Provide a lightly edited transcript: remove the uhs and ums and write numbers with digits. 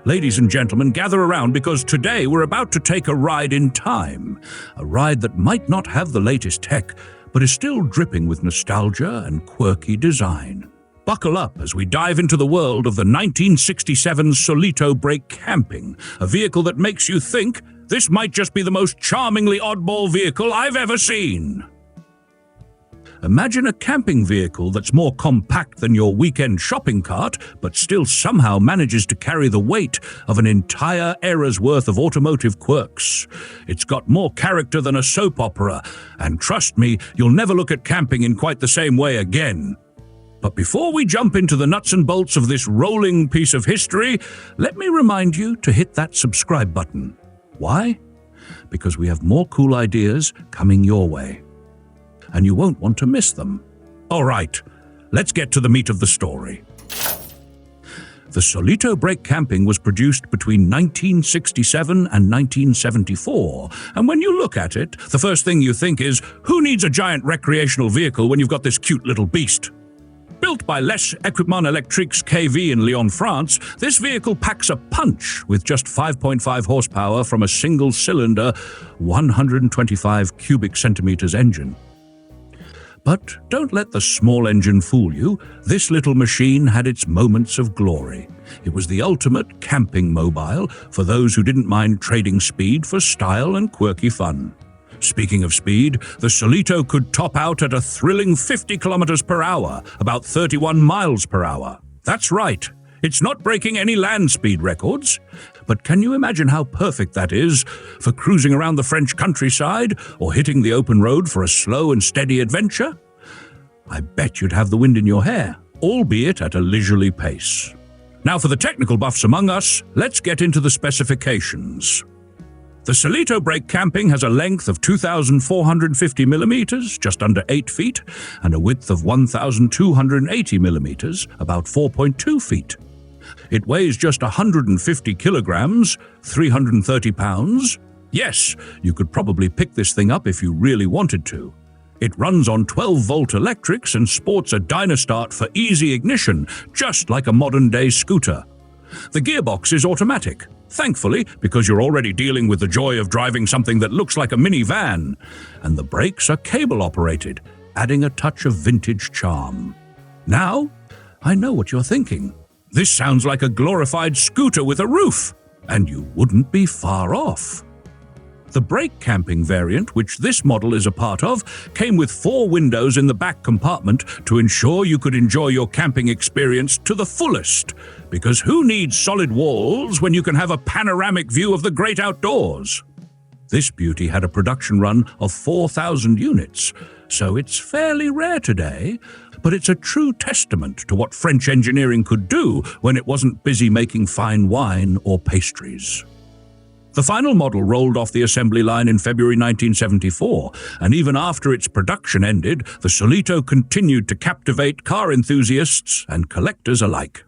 Ladies and gentlemen, gather around because today we're about to take a ride in time. A ride that might not have the latest tech, but is still dripping with nostalgia and quirky design. Buckle up as we dive into the world of the 1967 Solyto Break Camping, a vehicle that makes you think this might just be the most charmingly oddball vehicle I've ever seen. Imagine a camping vehicle that's more compact than your weekend shopping cart, but still somehow manages to carry the weight of an entire era's worth of automotive quirks. It's got more character than a soap opera, and trust me, you'll never look at camping in quite the same way again. But before we jump into the nuts and bolts of this rolling piece of history, let me remind you to hit that subscribe button. Why? Because we have more cool ideas coming your way, and you won't want to miss them. All right, let's get to the meat of the story. The Solyto Break Camping was produced between 1967 and 1974, and when you look at it, the first thing you think is, who needs a giant recreational vehicle when you've got this cute little beast? Built by Les Equipements Electriques KV in Lyon, France, this vehicle packs a punch with just 5.5 horsepower from a single-cylinder, 125 cubic centimeters engine. But don't let the small engine fool you. This little machine had its moments of glory. It was the ultimate camping mobile for those who didn't mind trading speed for style and quirky fun. Speaking of speed, the Solyto could top out at a thrilling 50 kilometers per hour, about 31 miles per hour. That's right. It's not breaking any land speed records. But can you imagine how perfect that is for cruising around the French countryside or hitting the open road for a slow and steady adventure? I bet you'd have the wind in your hair, albeit at a leisurely pace. Now for the technical buffs among us, let's get into the specifications. The Solyto Break Camping has a length of 2,450 millimeters, just under 8 feet, and a width of 1,280 millimeters, about 4.2 feet. It weighs just 150 kilograms, 330 pounds. Yes, you could probably pick this thing up if you really wanted to. It runs on 12-volt electrics and sports a Dynastart for easy ignition, just like a modern-day scooter. The gearbox is automatic, thankfully, because you're already dealing with the joy of driving something that looks like a minivan. And the brakes are cable-operated, adding a touch of vintage charm. Now, I know what you're thinking. This sounds like a glorified scooter with a roof, and you wouldn't be far off. The Break Camping variant, which this model is a part of, came with 4 windows in the back compartment to ensure you could enjoy your camping experience to the fullest. Because who needs solid walls when you can have a panoramic view of the great outdoors? This beauty had a production run of 4,000 units, so it's fairly rare today, but it's a true testament to what French engineering could do when it wasn't busy making fine wine or pastries. The final model rolled off the assembly line in February 1974, and even after its production ended, the Solyto continued to captivate car enthusiasts and collectors alike.